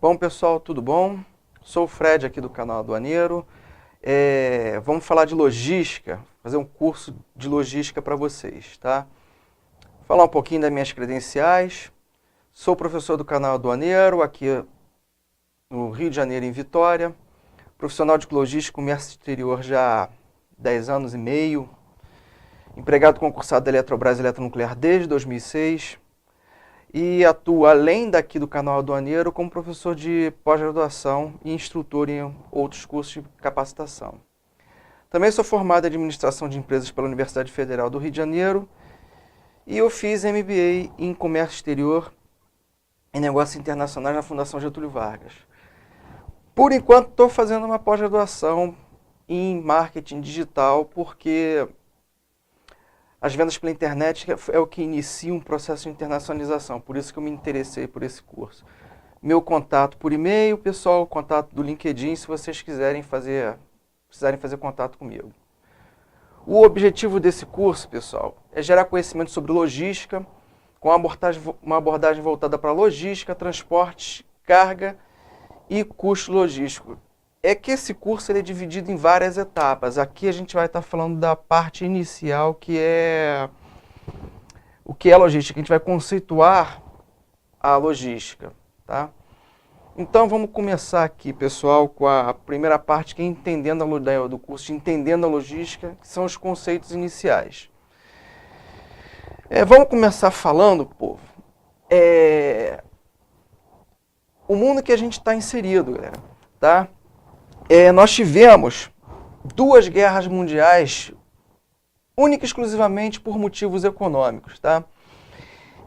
Bom, pessoal, tudo bom? Sou o Fred aqui do canal Aduaneiro. Vamos falar de logística, fazer um curso de logística para vocês, tá? Falar um pouquinho das minhas credenciais. Sou professor do canal Aduaneiro, aqui no Rio de Janeiro, em Vitória. Profissional de logística e comércio exterior já há 10 anos e meio. Empregado concursado da Eletrobras Eletronuclear desde 2006. E atuo, além daqui do canal Aduaneiro, como professor de pós-graduação e instrutor em outros cursos de capacitação. Também sou formado em Administração de Empresas pela Universidade Federal do Rio de Janeiro e eu fiz MBA em Comércio Exterior e Negócios Internacionais na Fundação Getúlio Vargas. Por enquanto, estou fazendo uma pós-graduação em Marketing Digital, porque as vendas pela internet é o que inicia um processo de internacionalização, por isso que eu me interessei por esse curso. Meu contato por e-mail, pessoal, contato do LinkedIn, se vocês precisarem fazer contato comigo. O objetivo desse curso, pessoal, é gerar conhecimento sobre logística, com uma abordagem voltada para logística, transporte, carga e custo logístico. É que esse curso ele é dividido em várias etapas. Aqui a gente vai estar falando da parte inicial, que é o que é logística. A gente vai conceituar a logística, tá? Então vamos começar aqui, pessoal, com a primeira parte, que é entendendo do curso, entendendo a logística, que são os conceitos iniciais. Vamos começar falando, povo, o mundo que a gente está inserido, galera, tá? Nós tivemos 2 guerras mundiais única e exclusivamente por motivos econômicos, tá?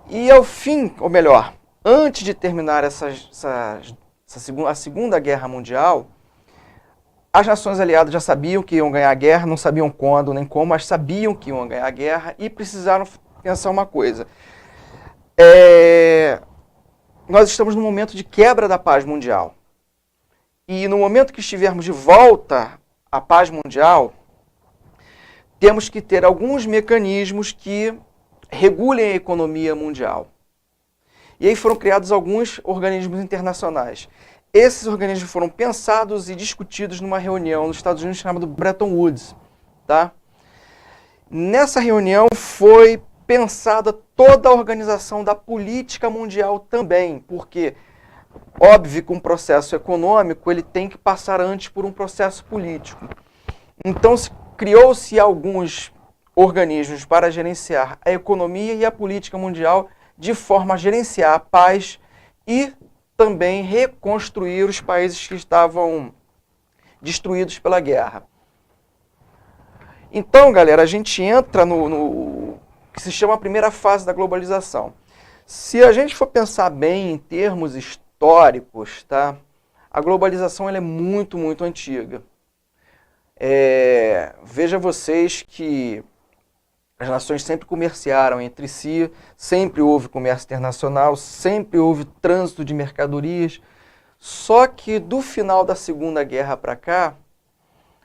E ao fim, ou melhor, antes de terminar a Segunda Guerra Mundial, as nações aliadas já sabiam que iam ganhar a guerra, não sabiam quando nem como, mas sabiam que iam ganhar a guerra e precisaram pensar uma coisa. Nós estamos num momento de quebra da paz mundial. E no momento que estivermos de volta à paz mundial, temos que ter alguns mecanismos que regulem a economia mundial. E aí foram criados alguns organismos internacionais. Esses organismos foram pensados e discutidos numa reunião nos Estados Unidos chamada Bretton Woods, tá? Nessa reunião foi pensada toda a organização da política mundial também, porque óbvio que um processo econômico ele tem que passar antes por um processo político. Então criou-se alguns organismos para gerenciar a economia e a política mundial de forma a gerenciar a paz e também reconstruir os países que estavam destruídos pela guerra. Então, galera, a gente entra no que se chama a primeira fase da globalização. Se a gente for pensar bem em termos históricos, tá? A globalização ela é muito, muito antiga. Veja vocês que as nações sempre comerciaram entre si, sempre houve comércio internacional, sempre houve trânsito de mercadorias. Só que do final da Segunda Guerra para cá,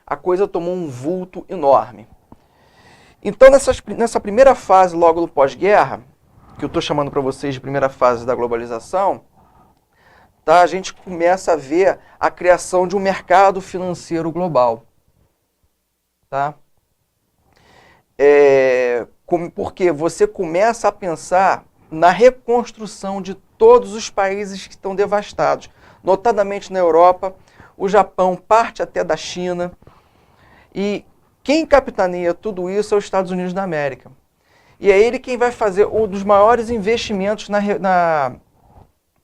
a coisa tomou um vulto enorme. Então, nessa primeira fase, logo do pós-guerra, que eu estou chamando para vocês de primeira fase da globalização, tá? A gente começa a ver a criação de um mercado financeiro global. Tá? Porque você começa a pensar na reconstrução de todos os países que estão devastados, notadamente na Europa, o Japão, parte até da China. E quem capitaneia tudo isso é os Estados Unidos da América. E é ele quem vai fazer um dos maiores investimentos na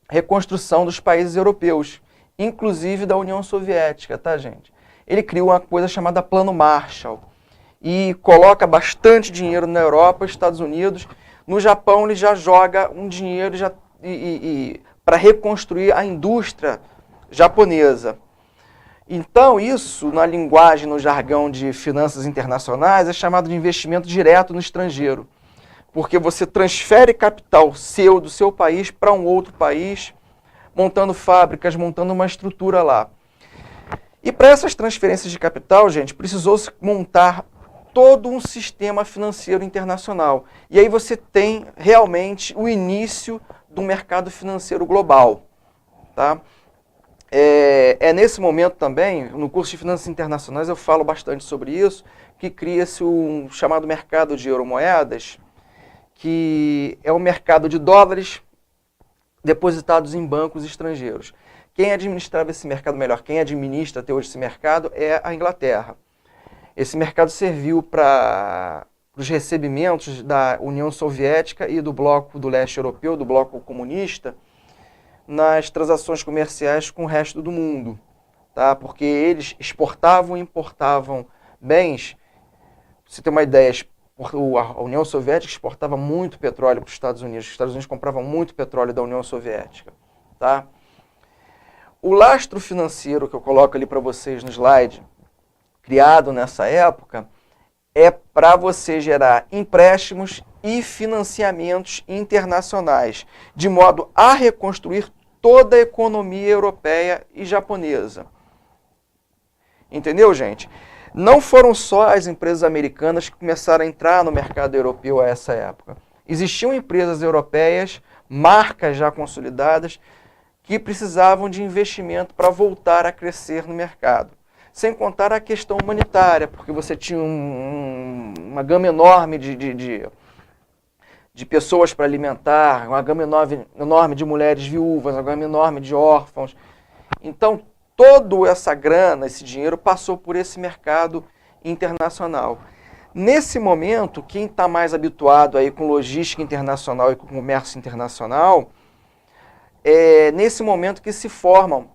reconstrução dos países europeus, inclusive da União Soviética, tá, gente? Ele criou uma coisa chamada Plano Marshall e coloca bastante dinheiro na Europa, Estados Unidos. No Japão, ele já joga um dinheiro para reconstruir a indústria japonesa. Então, isso, na linguagem, no jargão de finanças internacionais, é chamado de investimento direto no estrangeiro. Porque você transfere capital do seu país para um outro país, montando fábricas, montando uma estrutura lá. E para essas transferências de capital, gente, precisou-se montar todo um sistema financeiro internacional. E aí você tem realmente o início do mercado financeiro global. Tá? É nesse momento também, no curso de Finanças Internacionais eu falo bastante sobre isso, que cria-se um chamado mercado de euromoedas, que é um mercado de dólares depositados em bancos estrangeiros. Quem administrava esse mercado melhor, quem administra até hoje esse mercado é a Inglaterra. Esse mercado serviu para os recebimentos da União Soviética e do bloco do leste europeu, do bloco comunista, nas transações comerciais com o resto do mundo, tá? Porque eles exportavam e importavam bens. Pra você ter uma ideia, a União Soviética exportava muito petróleo para os Estados Unidos. Os Estados Unidos compravam muito petróleo da União Soviética, tá? O lastro financeiro que eu coloco ali para vocês no slide, criado nessa época, é para você gerar empréstimos e financiamentos internacionais, de modo a reconstruir toda a economia europeia e japonesa. Entendeu, gente? Não foram só as empresas americanas que começaram a entrar no mercado europeu a essa época. Existiam empresas europeias, marcas já consolidadas, que precisavam de investimento para voltar a crescer no mercado. Sem contar a questão humanitária, porque você tinha uma gama enorme de pessoas para alimentar, uma gama enorme de mulheres viúvas, uma gama enorme de órfãos. Então, toda essa grana, esse dinheiro, passou por esse mercado internacional. Nesse momento, quem está mais habituado aí com logística internacional e com comércio internacional, é nesse momento que se formam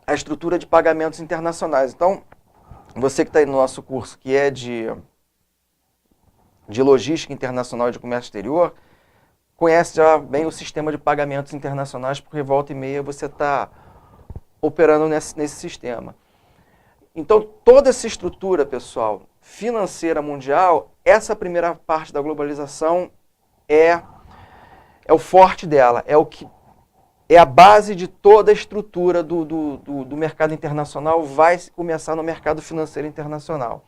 a estrutura de pagamentos internacionais. Então, você que está aí no nosso curso, que é de logística internacional e de comércio exterior, conhece já bem o sistema de pagamentos internacionais, porque volta e meia você está operando nesse sistema. Então, toda essa estrutura, pessoal, financeira mundial, essa primeira parte da globalização é o forte dela, é a base de toda a estrutura do mercado internacional, vai começar no mercado financeiro internacional.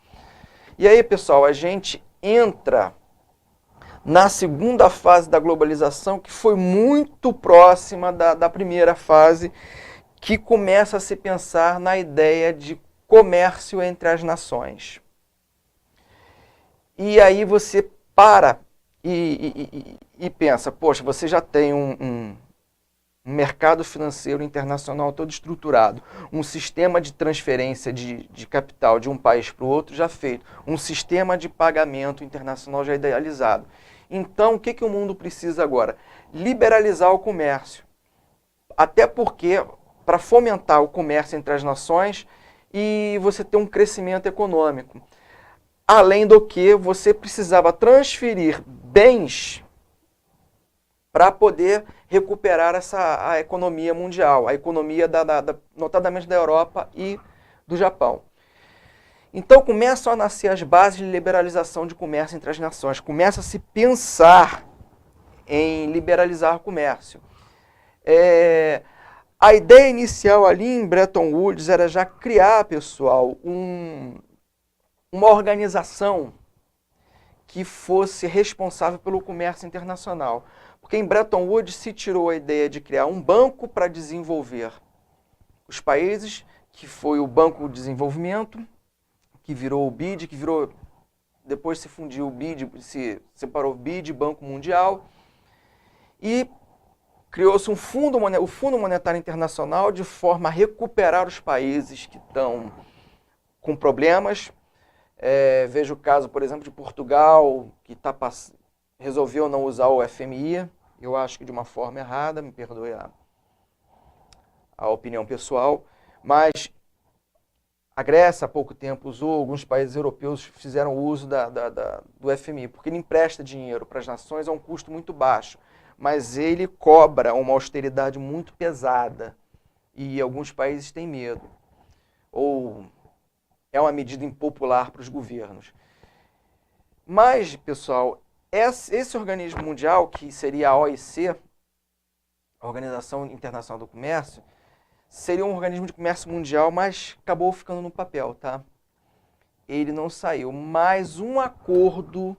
E aí, pessoal, a gente entra na segunda fase da globalização, que foi muito próxima da primeira fase, que começa a se pensar na ideia de comércio entre as nações. E aí você para e pensa, poxa, você já tem um mercado financeiro internacional todo estruturado, um sistema de transferência de capital de um país para o outro já feito, um sistema de pagamento internacional já idealizado. Então, o que o mundo precisa agora? Liberalizar o comércio. Até porque, para fomentar o comércio entre as nações e você ter um crescimento econômico. Além do que, você precisava transferir bens para poder recuperar a economia mundial, a economia notadamente da Europa e do Japão. Então começam a nascer as bases de liberalização de comércio entre as nações, começa a se pensar em liberalizar o comércio. A ideia inicial ali em Bretton Woods era já criar, pessoal, uma organização que fosse responsável pelo comércio internacional. Porque em Bretton Woods se tirou a ideia de criar um banco para desenvolver os países, que foi o Banco de Desenvolvimento, que virou o BID, depois se fundiu o BID, se separou o BID, Banco Mundial, e criou-se o Fundo Monetário Internacional de forma a recuperar os países que estão com problemas. Veja o caso, por exemplo, de Portugal, que resolveu não usar o FMI, eu acho que de uma forma errada, me perdoe a opinião pessoal, mas a Grécia há pouco tempo usou, alguns países europeus fizeram uso do FMI, porque ele empresta dinheiro para as nações a um custo muito baixo, mas ele cobra uma austeridade muito pesada e alguns países têm medo, ou é uma medida impopular para os governos. Mas, pessoal, esse organismo mundial, que seria a OIC, a Organização Internacional do Comércio, seria um organismo de comércio mundial, mas acabou ficando no papel, tá? Ele não saiu, mas um acordo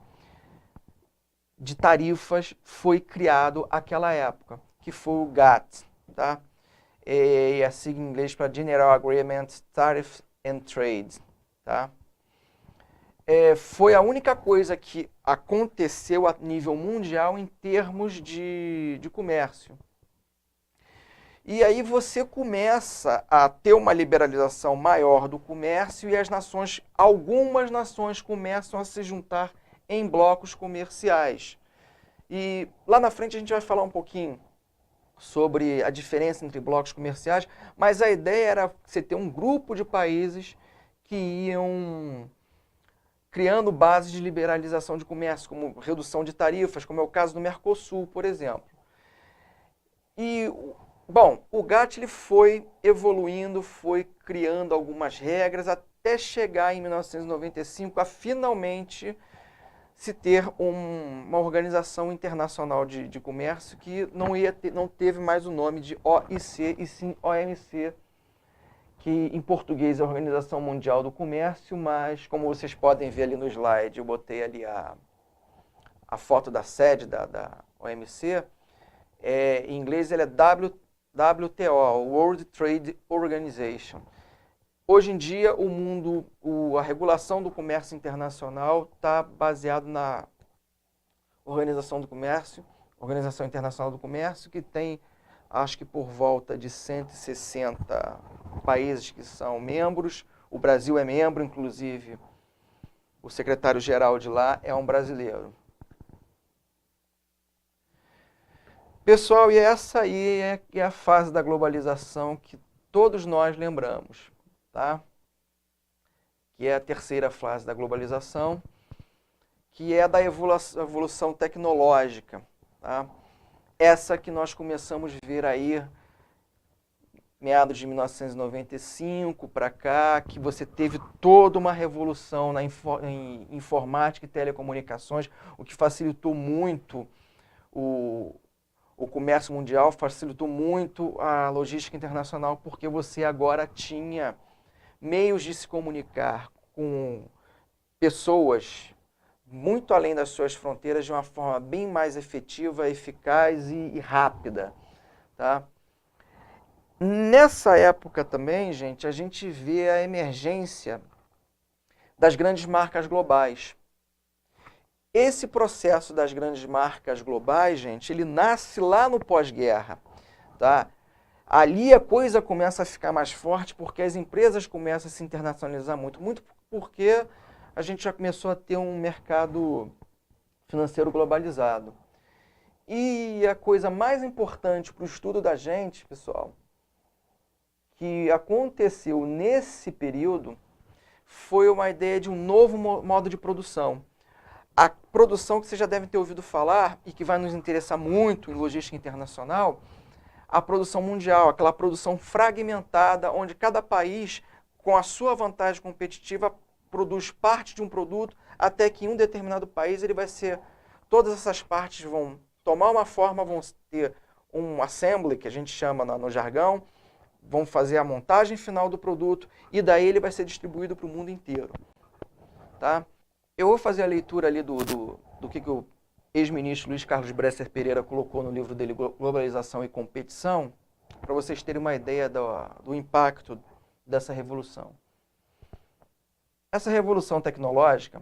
de tarifas foi criado naquela época, que foi o GATT, tá? e a sigla em inglês para General Agreement Tariff and Trade. Tá? Foi a única coisa que aconteceu a nível mundial em termos de comércio. E aí você começa a ter uma liberalização maior do comércio e algumas nações começam a se juntar em blocos comerciais. E lá na frente a gente vai falar um pouquinho sobre a diferença entre blocos comerciais, mas a ideia era você ter um grupo de países que iam criando bases de liberalização de comércio, como redução de tarifas, como é o caso do Mercosul, por exemplo. E bom, o GATT ele foi evoluindo, foi criando algumas regras até chegar em 1995 a finalmente se ter uma organização internacional de comércio que não teve mais o nome de OIC e sim OMC, que em português é a Organização Mundial do Comércio, mas como vocês podem ver ali no slide, eu botei ali a foto da sede da OMC, em inglês ele é WTO, World Trade Organization. Hoje em dia, a regulação do comércio internacional está baseada na Organização Internacional do Comércio, que tem, acho que por volta de 160 países que são membros. O Brasil é membro, inclusive o secretário-geral de lá é um brasileiro. Pessoal, e essa aí é a fase da globalização que todos nós lembramos, tá? Que é a terceira fase da globalização, que é da evolução tecnológica, tá? Essa que nós começamos a ver aí, meados de 1995 para cá, que você teve toda uma revolução em informática e telecomunicações, o que facilitou muito o comércio mundial, facilitou muito a logística internacional, porque você agora tinha meios de se comunicar com pessoas muito além das suas fronteiras de uma forma bem mais efetiva, eficaz e rápida. Tá? Nessa época também, gente, a gente vê a emergência das grandes marcas globais. Esse processo das grandes marcas globais, gente, ele nasce lá no pós-guerra, tá? Ali a coisa começa a ficar mais forte porque as empresas começam a se internacionalizar muito porque a gente já começou a ter um mercado financeiro globalizado. E a coisa mais importante para o estudo da gente, pessoal, que aconteceu nesse período, foi uma ideia de um novo modo de produção. A produção que vocês já devem ter ouvido falar e que vai nos interessar muito em logística internacional, a produção mundial, aquela produção fragmentada, onde cada país, com a sua vantagem competitiva, produz parte de um produto, até que em um determinado país todas essas partes vão tomar uma forma, vão ter um assembly, que a gente chama no jargão, vão fazer a montagem final do produto e daí ele vai ser distribuído para o mundo inteiro. Tá? Eu vou fazer a leitura ali do que o ex-ministro Luiz Carlos Bresser Pereira colocou no livro dele, Globalização e Competição, para vocês terem uma ideia do impacto dessa revolução. Essa revolução tecnológica,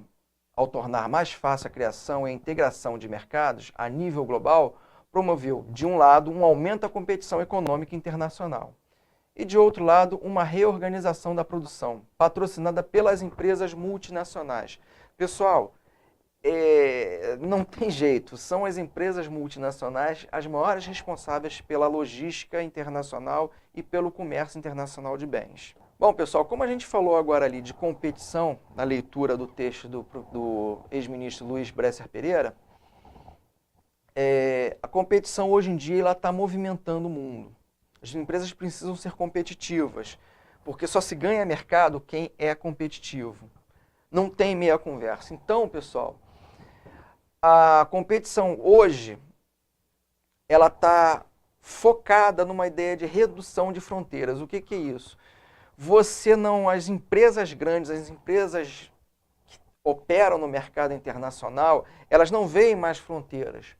ao tornar mais fácil a criação e a integração de mercados a nível global, promoveu, de um lado, um aumento da competição econômica internacional e, de outro lado, uma reorganização da produção, patrocinada pelas empresas multinacionais. Pessoal, não tem jeito, são as empresas multinacionais as maiores responsáveis pela logística internacional e pelo comércio internacional de bens. Bom, pessoal, como a gente falou agora ali de competição, na leitura do texto do ex-ministro Luiz Bresser Pereira, a competição hoje em dia está movimentando o mundo. As empresas precisam ser competitivas, porque só se ganha mercado quem é competitivo. Não tem meia conversa. Então, pessoal, a competição hoje, ela está focada numa ideia de redução de fronteiras. O que é isso? As empresas grandes, as empresas que operam no mercado internacional, elas não veem mais fronteiras.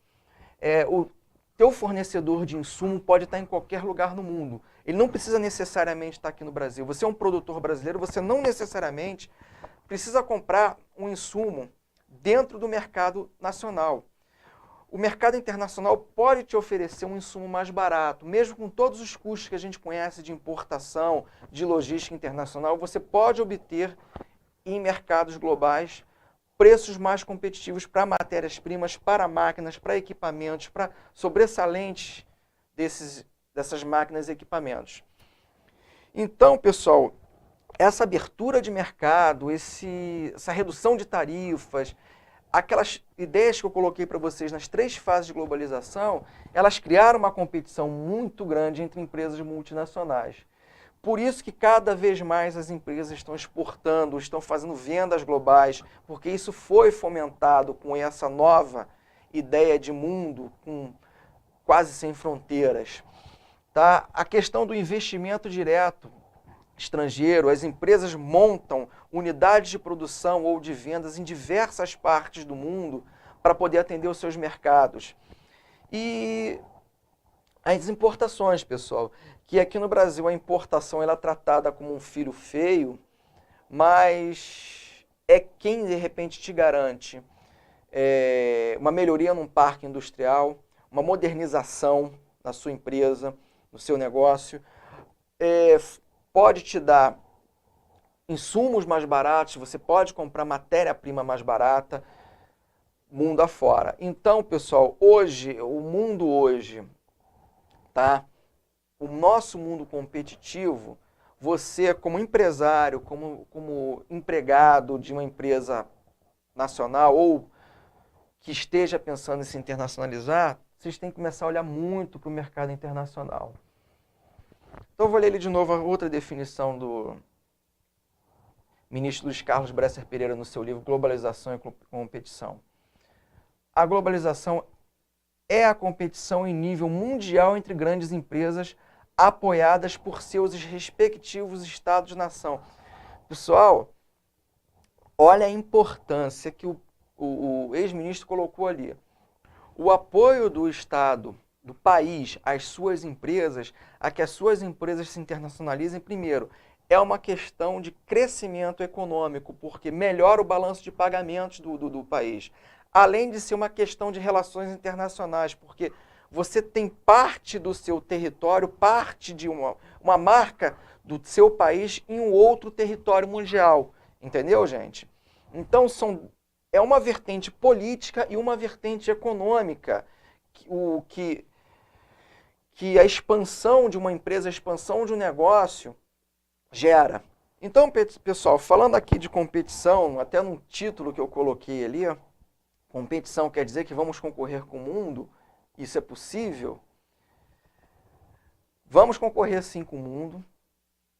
teu fornecedor de insumo pode estar em qualquer lugar no mundo. Ele não precisa necessariamente estar aqui no Brasil. Você é um produtor brasileiro, você não necessariamente precisa comprar um insumo dentro do mercado nacional. O mercado internacional pode te oferecer um insumo mais barato, mesmo com todos os custos que a gente conhece de importação, de logística internacional, você pode obter em mercados globais preços mais competitivos para matérias-primas, para máquinas, para equipamentos, para sobressalentes dessas máquinas e equipamentos. Então, pessoal, essa abertura de mercado, essa redução de tarifas, aquelas ideias que eu coloquei para vocês nas 3 fases de globalização, elas criaram uma competição muito grande entre empresas multinacionais. Por isso que cada vez mais as empresas estão exportando, estão fazendo vendas globais, porque isso foi fomentado com essa nova ideia de mundo, com quase sem fronteiras. Tá? A questão do investimento direto estrangeiro, as empresas montam unidades de produção ou de vendas em diversas partes do mundo para poder atender os seus mercados. E as importações, pessoal, que aqui no Brasil a importação ela é tratada como um filho feio, mas é quem de repente te garante uma melhoria num parque industrial, uma modernização na sua empresa, no seu negócio, pode te dar insumos mais baratos, você pode comprar matéria-prima mais barata, mundo afora. Então, pessoal, o mundo hoje, tá? O nosso mundo competitivo, você como empresário, como empregado de uma empresa nacional ou que esteja pensando em se internacionalizar, vocês têm que começar a olhar muito para o mercado internacional. Então, eu vou ler ele de novo a outra definição do ministro Luiz Carlos Bresser Pereira no seu livro Globalização e Competição. A globalização é a competição em nível mundial entre grandes empresas apoiadas por seus respectivos estados-nação. Pessoal, olha a importância que o ex-ministro colocou ali. O apoio do Estado, do país, às suas empresas, a que as suas empresas se internacionalizem, primeiro, é uma questão de crescimento econômico, porque melhora o balanço de pagamentos do país. Além de ser uma questão de relações internacionais, porque você tem parte do seu território, parte de uma marca do seu país em um outro território mundial. Entendeu, gente? Então, é uma vertente política e uma vertente econômica, que a expansão de uma empresa, a expansão de um negócio gera. Então, pessoal, falando aqui de competição, até no título que eu coloquei ali, competição quer dizer que vamos concorrer com o mundo, isso é possível? Vamos concorrer sim com o mundo,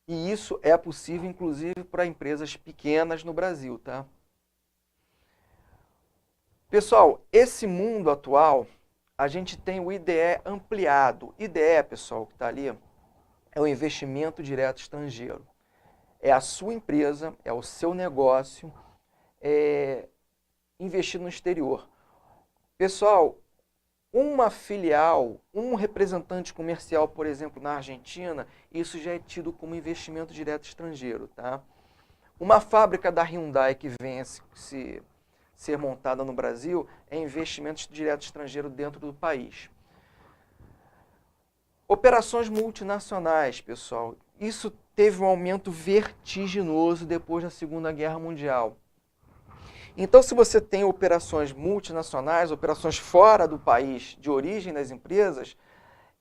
e isso é possível, inclusive, para empresas pequenas no Brasil, tá? Pessoal, esse mundo atual, a gente tem o IDE ampliado. IDE, pessoal, que está ali, é o investimento direto estrangeiro. É a sua empresa, é o seu negócio, investir no exterior. Pessoal, uma filial, um representante comercial, por exemplo, na Argentina, isso já é tido como investimento direto estrangeiro, tá? Uma fábrica da Hyundai que venha ser montada no Brasil é investimento direto estrangeiro dentro do país. Operações multinacionais, pessoal. Isso teve um aumento vertiginoso depois da Segunda Guerra Mundial. Então, se você tem operações multinacionais, operações fora do país de origem das empresas,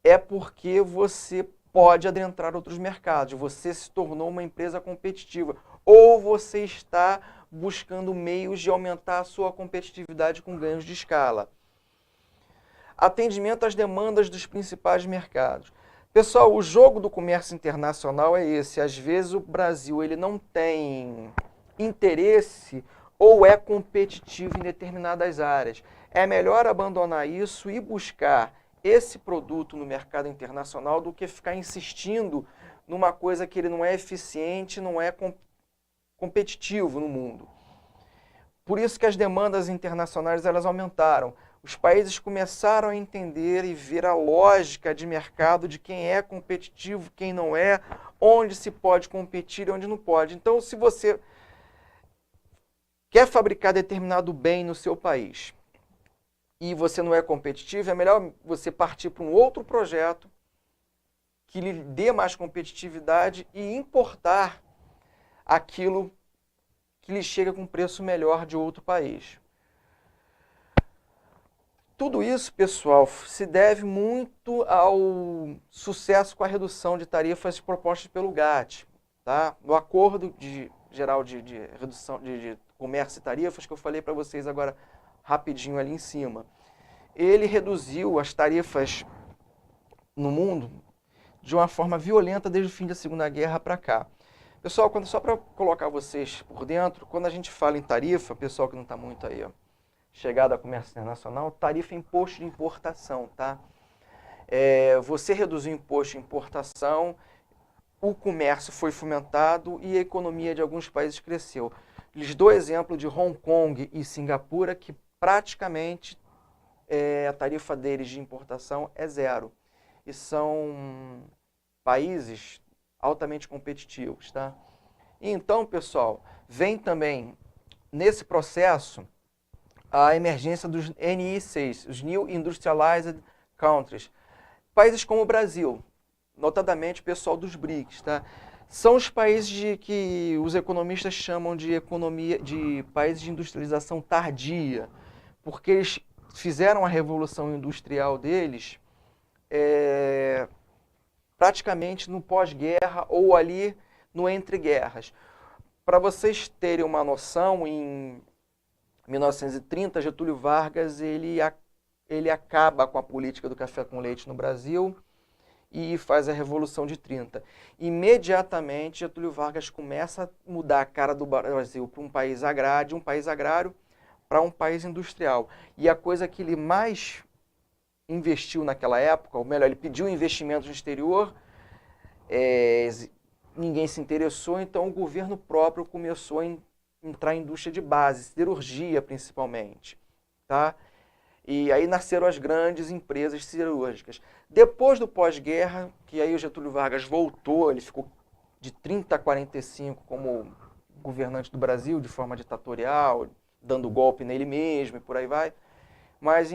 é porque você pode adentrar outros mercados, você se tornou uma empresa competitiva, ou você está buscando meios de aumentar a sua competitividade com ganhos de escala. Atendimento às demandas dos principais mercados. Pessoal, o jogo do comércio internacional é esse. Às vezes o Brasil ele não tem interesse ou é competitivo em determinadas áreas. É melhor abandonar isso e buscar esse produto no mercado internacional do que ficar insistindo numa coisa que ele não é eficiente, não é competitivo no mundo. Por isso que as demandas internacionais elas aumentaram. os países começaram a entender e ver a lógica de mercado de quem é competitivo, quem não é, onde se pode competir e onde não pode. Então, se você quer fabricar determinado bem no seu país e você não é competitivo, é melhor você partir para um outro projeto que lhe dê mais competitividade e importar aquilo que lhe chega com preço melhor de outro país. Tudo isso, pessoal, se deve muito ao sucesso com a redução de tarifas propostas pelo GATT, tá? No Acordo Geral de Redução de Comércio e Tarifas, que eu falei para vocês agora rapidinho ali em cima. Ele reduziu as tarifas no mundo de uma forma violenta desde o fim da Segunda Guerra para cá. Pessoal, só para colocar vocês por dentro, quando a gente fala em tarifa, pessoal que não está muito aí, ó, chegada a comércio internacional, tarifa é imposto de importação, tá? Você reduziu o imposto de importação, o comércio foi fomentado e a economia de alguns países cresceu. Lhes dou exemplo de Hong Kong e Singapura, que praticamente a tarifa deles de importação é zero. E são países altamente competitivos, tá? E então, pessoal, vem também nesse processo a emergência dos NI6, os New Industrialized Countries. Países como o Brasil, notadamente o pessoal dos BRICS, tá? São os países que os economistas chamam de países de industrialização tardia, porque eles fizeram a revolução industrial deles praticamente no pós-guerra ou ali no entre-guerras. Para vocês terem uma noção, em 1930, Getúlio Vargas ele acaba com a política do café com leite no Brasil e faz a Revolução de 30. Imediatamente, Getúlio Vargas começa a mudar a cara do Brasil para um país agrário para um país industrial. E a coisa que ele mais investiu naquela época, ou melhor, ele pediu investimentos no exterior, ninguém se interessou, então o governo próprio começou a entrar em indústria de base, siderurgia principalmente, tá? E aí nasceram as grandes empresas siderúrgicas. Depois do pós-guerra, que aí o Getúlio Vargas voltou, ele ficou de 30 a 45 como governante do Brasil, de forma ditatorial, dando golpe nele mesmo e por aí vai. Mas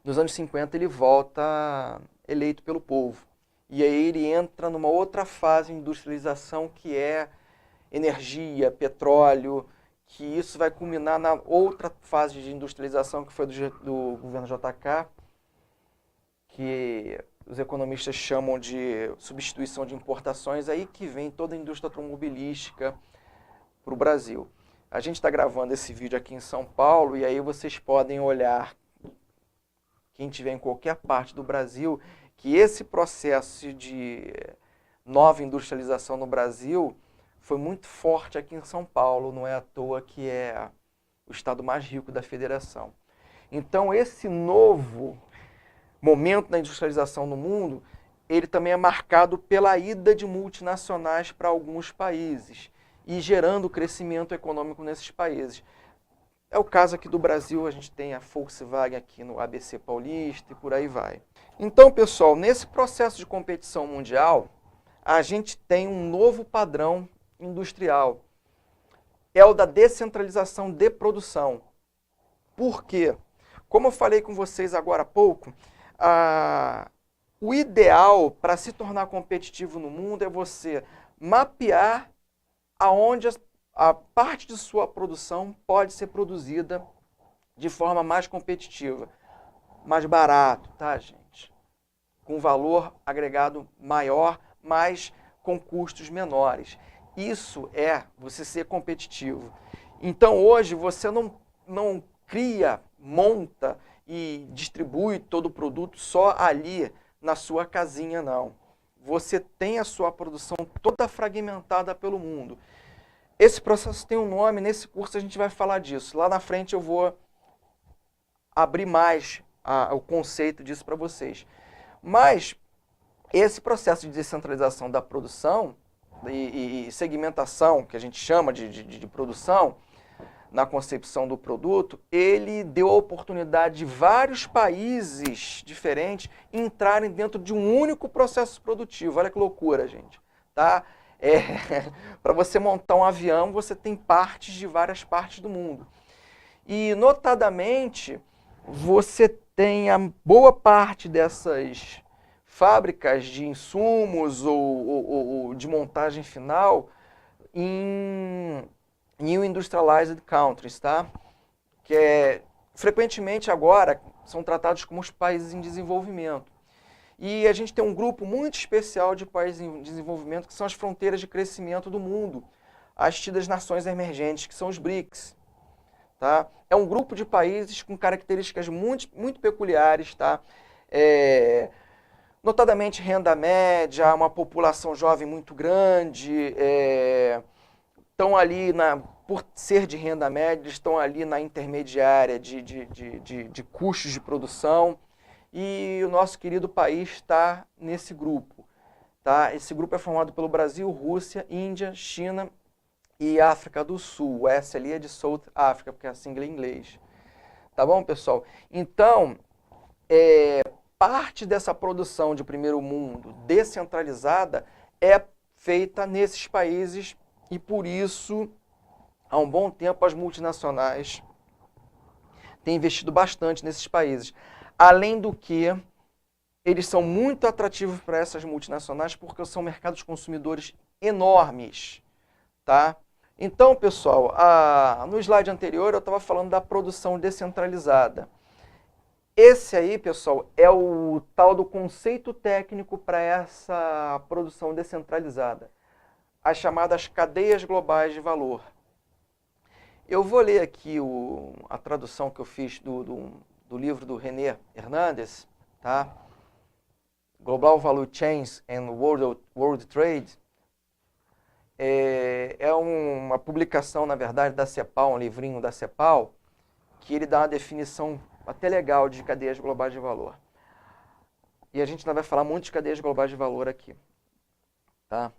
nos anos 50 ele volta eleito pelo povo. E aí ele entra numa outra fase de industrialização que é energia, petróleo, que isso vai culminar na outra fase de industrialização que foi do governo JK, que os economistas chamam de substituição de importações, aí que vem toda a indústria automobilística para o Brasil. A gente está gravando esse vídeo aqui em São Paulo e aí vocês podem olhar, quem estiver em qualquer parte do Brasil, que esse processo de nova industrialização no Brasil foi muito forte aqui em São Paulo, não é à toa que é o estado mais rico da federação. Então, esse novo momento da industrialização no mundo, ele também é marcado pela ida de multinacionais para alguns países e gerando crescimento econômico nesses países. É o caso aqui do Brasil, a gente tem a Volkswagen aqui no ABC Paulista e por aí vai. Então, pessoal, nesse processo de competição mundial, a gente tem um novo padrão industrial. É o da descentralização de produção. Por quê? Como eu falei com vocês agora há pouco, o ideal para se tornar competitivo no mundo é você mapear aonde a parte de sua produção pode ser produzida de forma mais competitiva, mais barato, tá, gente? Com valor agregado maior, mas com custos menores. Isso é você ser competitivo. Então, hoje, você não cria, monta e distribui todo o produto só ali na sua casinha, não. Você tem a sua produção toda fragmentada pelo mundo. Esse processo tem um nome, nesse curso a gente vai falar disso. Lá na frente eu vou abrir mais o conceito disso para vocês. Mas esse processo de descentralização da produção e segmentação, que a gente chama de produção, na concepção do produto, ele deu a oportunidade de vários países diferentes entrarem dentro de um único processo produtivo. Olha que loucura, gente. Tá? Para você montar um avião, você tem partes de várias partes do mundo. E, notadamente, você tem a boa parte dessas fábricas de insumos ou de montagem final em New Industrialized Countries, tá? Que frequentemente agora são tratados como os países em desenvolvimento. E a gente tem um grupo muito especial de países em desenvolvimento, que são as fronteiras de crescimento do mundo, as tidas nações emergentes, que são os BRICS. Tá? É um grupo de países com características muito peculiares, tá? Notadamente renda média, uma população jovem muito grande, estão ali, por ser de renda média, estão ali na intermediária de custos de produção, e o nosso querido país está nesse grupo. Tá? Esse grupo é formado pelo Brasil, Rússia, Índia, China e África do Sul. Essa ali é de South Africa, porque a sigla é em inglês. Tá bom, pessoal? Então, parte dessa produção de primeiro mundo descentralizada é feita nesses países e, por isso, há um bom tempo as multinacionais têm investido bastante nesses países. Além do que, eles são muito atrativos para essas multinacionais porque são mercados consumidores enormes. Tá? Então, pessoal, no slide anterior eu estava falando da produção descentralizada. Esse aí, pessoal, é o tal do conceito técnico para essa produção descentralizada. As chamadas cadeias globais de valor. Eu vou ler aqui a tradução que eu fiz do livro do René Hernandes, tá? Global Value Chains and World Trade. É uma publicação, na verdade, da CEPAL, um livrinho da CEPAL, que ele dá uma definição até legal de cadeias globais de valor. E a gente ainda vai falar muito de cadeias globais de valor aqui. Tá?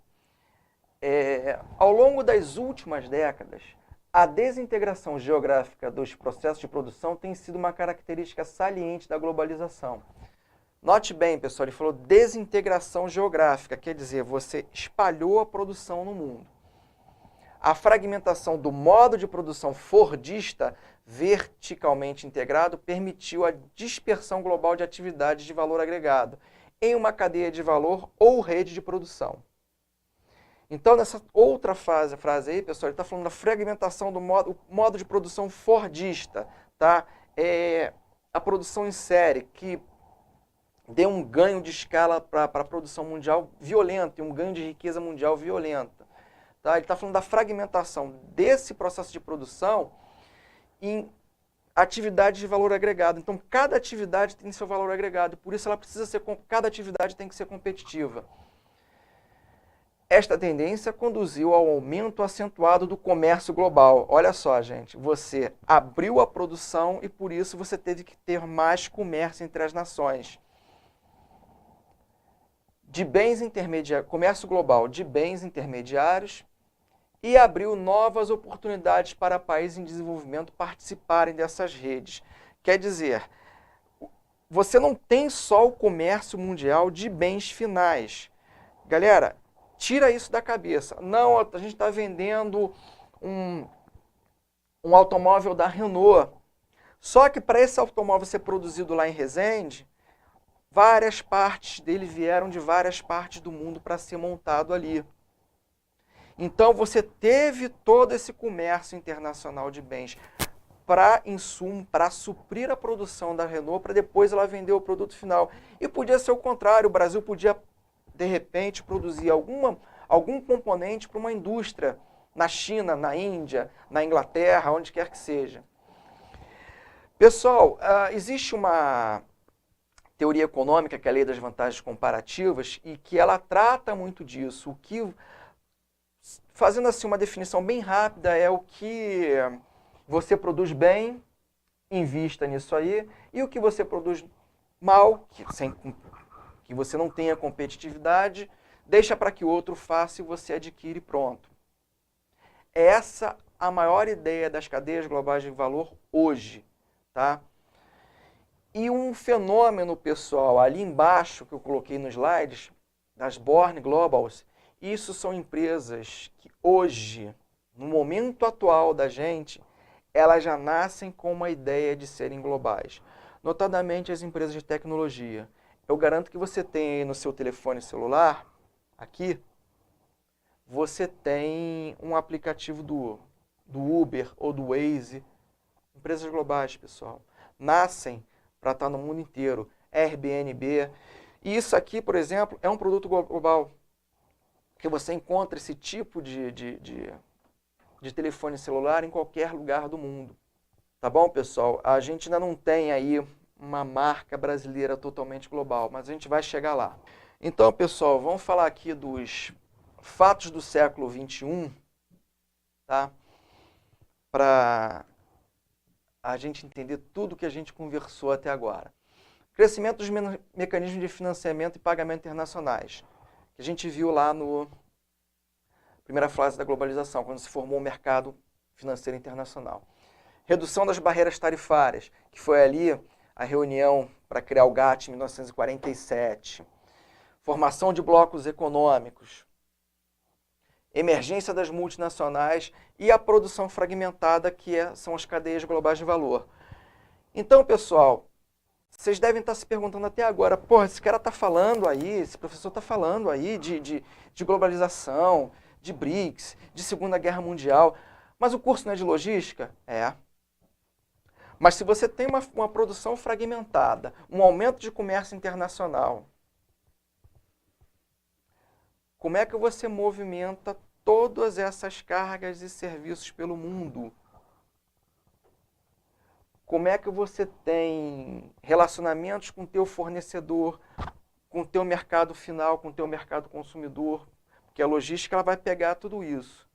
Ao longo das últimas décadas, a desintegração geográfica dos processos de produção tem sido uma característica saliente da globalização. Note bem, pessoal, ele falou desintegração geográfica, quer dizer, você espalhou a produção no mundo. A fragmentação do modo de produção fordista, verticalmente integrado, permitiu a dispersão global de atividades de valor agregado em uma cadeia de valor ou rede de produção. Então, nessa outra frase aí, pessoal, ele está falando da fragmentação do modo de produção fordista, tá? A produção em série, que deu um ganho de escala para a produção mundial violento e um ganho de riqueza mundial violenta. Tá? Ele está falando da fragmentação desse processo de produção em atividades de valor agregado. Então, cada atividade tem seu valor agregado, por isso cada atividade tem que ser competitiva. Esta tendência conduziu ao aumento acentuado do comércio global. Olha só, gente, você abriu a produção e por isso você teve que ter mais comércio entre as nações. De bens intermediários, comércio global de bens intermediários, e abriu novas oportunidades para países em desenvolvimento participarem dessas redes. Quer dizer, você não tem só o comércio mundial de bens finais. Galera, tira isso da cabeça. Não, a gente está vendendo um automóvel da Renault. Só que para esse automóvel ser produzido lá em Resende, várias partes dele vieram de várias partes do mundo para ser montado ali. Então, você teve todo esse comércio internacional de bens para insumo, para suprir a produção da Renault, para depois ela vender o produto final. E podia ser o contrário, o Brasil podia, de repente, produzir algum componente para uma indústria na China, na Índia, na Inglaterra, onde quer que seja. Pessoal, existe uma teoria econômica, que é a lei das vantagens comparativas, e que ela trata muito disso. Fazendo assim uma definição bem rápida, é o que você produz bem, invista nisso aí, e o que você produz mal, que você não tenha competitividade, deixa para que o outro faça e você adquire pronto. Essa a maior ideia das cadeias globais de valor hoje, tá? E um fenômeno, pessoal, ali embaixo que eu coloquei nos slides, das Born Globals, isso são empresas que hoje, no momento atual da gente, elas já nascem com uma ideia de serem globais. Notadamente as empresas de tecnologia. Eu garanto que você tem aí no seu telefone celular, aqui, você tem um aplicativo do Uber ou do Waze. Empresas globais, pessoal. Nascem para estar no mundo inteiro. Airbnb. E isso aqui, por exemplo, é um produto global. Que você encontra esse tipo de telefone celular em qualquer lugar do mundo. Tá bom, pessoal? A gente ainda não tem aí uma marca brasileira totalmente global, mas a gente vai chegar lá. Então, pessoal, vamos falar aqui dos fatos do século XXI, tá? Para a gente entender tudo que a gente conversou até agora. Crescimento dos mecanismos de financiamento e pagamento internacionais, que a gente viu lá no primeira fase da globalização, quando se formou o mercado financeiro internacional. Redução das barreiras tarifárias, que foi ali a reunião para criar o GATT em 1947. Formação de blocos econômicos. Emergência das multinacionais e a produção fragmentada, que são as cadeias globais de valor. Então, pessoal, vocês devem estar se perguntando até agora, pô, esse cara está falando aí, esse professor está falando aí de globalização, de BRICS, de Segunda Guerra Mundial, mas o curso não é de logística? É. Mas se você tem uma produção fragmentada, um aumento de comércio internacional, como é que você movimenta todas essas cargas e serviços pelo mundo? Como é que você tem relacionamentos com o teu fornecedor, com o teu mercado final, com o teu mercado consumidor? Porque a logística ela vai pegar tudo isso.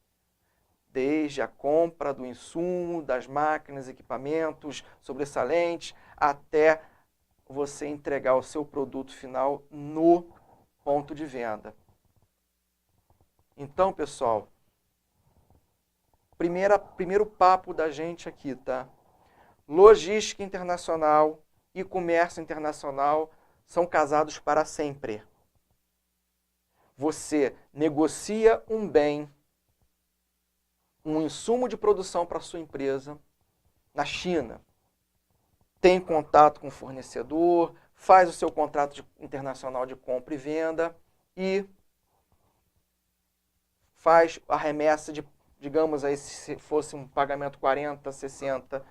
Desde a compra do insumo, das máquinas, equipamentos, sobressalentes, até você entregar o seu produto final no ponto de venda. Então, pessoal, primeiro papo da gente aqui, tá? Logística internacional e comércio internacional são casados para sempre. Você negocia um bem, um insumo de produção para a sua empresa na China, tem contato com o fornecedor, faz o seu contrato internacional de compra e venda e faz a remessa de, digamos aí, se fosse um pagamento 40, 60,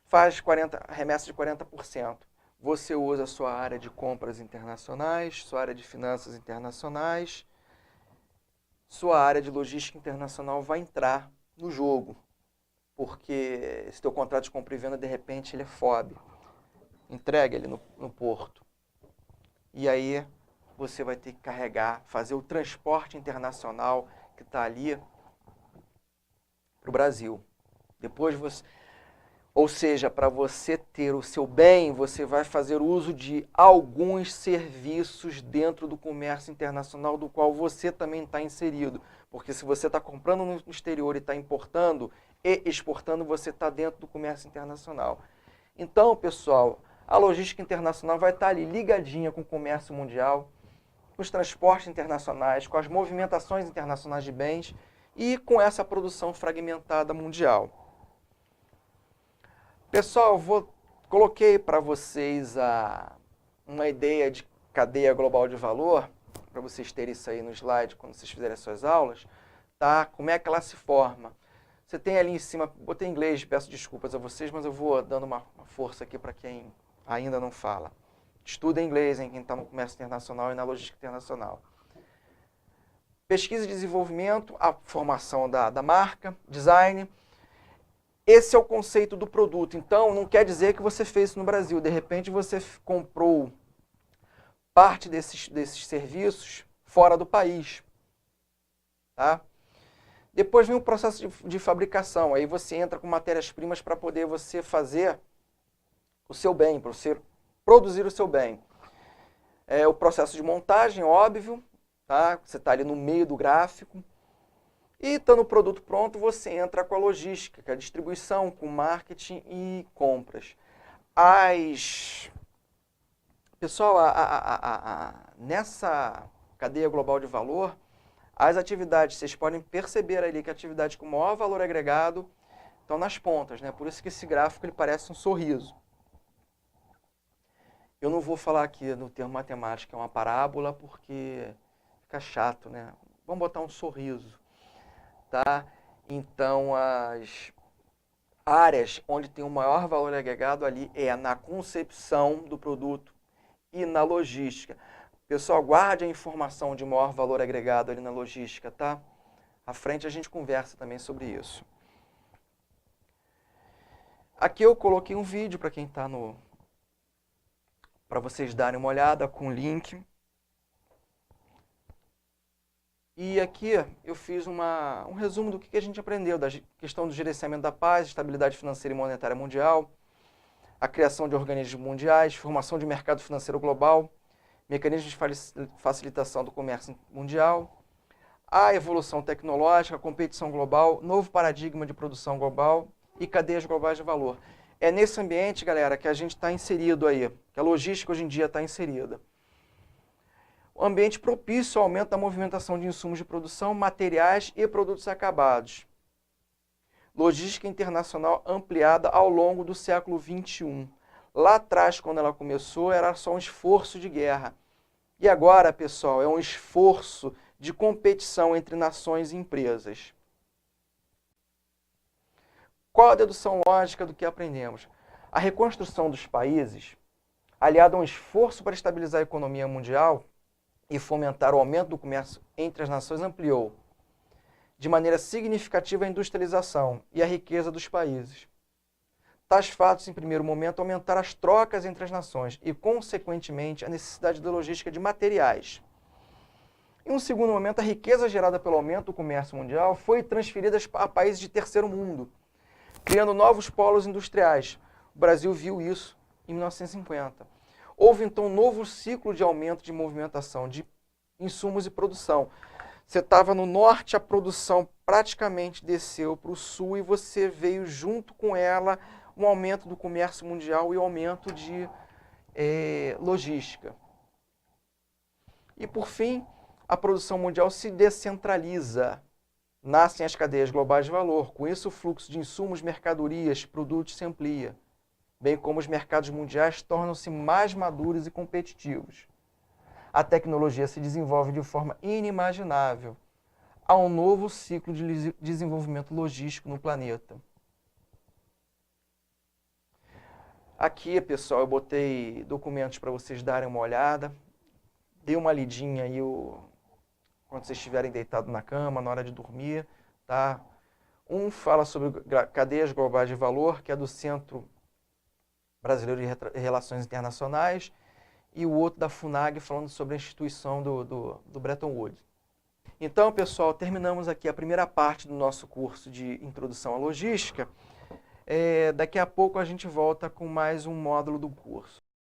faz remessa de 40%. Você usa a sua área de compras internacionais, sua área de finanças internacionais, sua área de logística internacional vai entrar no jogo, porque esse teu contrato de compra e venda, de repente, ele é FOB. Entrega ele no porto. E aí você vai ter que carregar, fazer o transporte internacional que está ali para o Brasil. Depois você... Ou seja, para você ter o seu bem, você vai fazer uso de alguns serviços dentro do comércio internacional do qual você também está inserido. Porque se você está comprando no exterior e está importando e exportando, você está dentro do comércio internacional. Então, pessoal, a logística internacional vai estar ali ligadinha com o comércio mundial, com os transportes internacionais, com as movimentações internacionais de bens e com essa produção fragmentada mundial. Pessoal, coloquei para vocês uma ideia de cadeia global de valor, para vocês terem isso aí no slide quando vocês fizerem as suas aulas, tá? Como é que ela se forma? Você tem ali em cima, botei em inglês, peço desculpas a vocês, mas eu vou dando uma força aqui para quem ainda não fala. Estuda inglês, hein, quem está no comércio internacional e na logística internacional. Pesquisa e desenvolvimento, a formação da marca, design. Esse é o conceito do produto. Então, não quer dizer que você fez isso no Brasil. De repente, você comprou parte desses serviços fora do país. Tá? Depois vem o processo de fabricação. Aí você entra com matérias-primas para poder você fazer o seu bem, para você produzir o seu bem. O processo de montagem, óbvio. Tá? Você está ali no meio do gráfico. E estando o produto pronto, você entra com a logística, que é a distribuição, com marketing e compras. Pessoal, nessa cadeia global de valor, as atividades, vocês podem perceber ali que a atividade com maior valor agregado estão nas pontas, né? Por isso que esse gráfico ele parece um sorriso. Eu não vou falar aqui no termo matemático, é uma parábola, porque fica chato, né? Vamos botar um sorriso, tá? Então, as áreas onde tem o maior valor agregado ali é na concepção do produto e na logística. Pessoal, guarde a informação de maior valor agregado ali na logística, tá? À frente a gente conversa também sobre isso. Aqui eu coloquei um vídeo para quem está no... para vocês darem uma olhada com o link. E aqui eu fiz um resumo do que a gente aprendeu, da questão do gerenciamento da paz, estabilidade financeira e monetária mundial, a criação de organismos mundiais, formação de mercado financeiro global, mecanismos de facilitação do comércio mundial, a evolução tecnológica, a competição global, novo paradigma de produção global e cadeias globais de valor. É nesse ambiente, galera, que a gente está inserido aí, que a logística hoje em dia está inserida. O ambiente propício ao aumento da movimentação de insumos de produção, materiais e produtos acabados. Logística internacional ampliada ao longo do século XXI. Lá atrás, quando ela começou, era só um esforço de guerra. E agora, pessoal, é um esforço de competição entre nações e empresas. Qual a dedução lógica do que aprendemos? A reconstrução dos países, aliada a um esforço para estabilizar a economia mundial e fomentar o aumento do comércio entre as nações, ampliou de maneira significativa a industrialização e a riqueza dos países. Tais fatos, em primeiro momento, aumentaram as trocas entre as nações e, consequentemente, a necessidade da logística de materiais. Em um segundo momento, a riqueza gerada pelo aumento do comércio mundial foi transferida a países de terceiro mundo, criando novos polos industriais. O Brasil viu isso em 1950. Houve, então, um novo ciclo de aumento de movimentação de insumos e produção. Você estava no norte, a produção praticamente desceu para o sul e você veio junto com ela um aumento do comércio mundial e o aumento de logística. E, por fim, a produção mundial se descentraliza. Nascem as cadeias globais de valor. Com isso, o fluxo de insumos, mercadorias, produtos se amplia, bem como os mercados mundiais tornam-se mais maduros e competitivos. A tecnologia se desenvolve de forma inimaginável. Há um novo ciclo de desenvolvimento logístico no planeta. Aqui, pessoal, eu botei documentos para vocês darem uma olhada. Dê uma lidinha aí quando vocês estiverem deitados na cama, na hora de dormir. Tá? Um fala sobre cadeias globais de valor, que é do Centro Brasileiro de Relações Internacionais, e o outro da FUNAG, falando sobre a instituição do Bretton Woods. Então, pessoal, terminamos aqui a primeira parte do nosso curso de Introdução à Logística. Daqui a pouco a gente volta com mais um módulo do curso.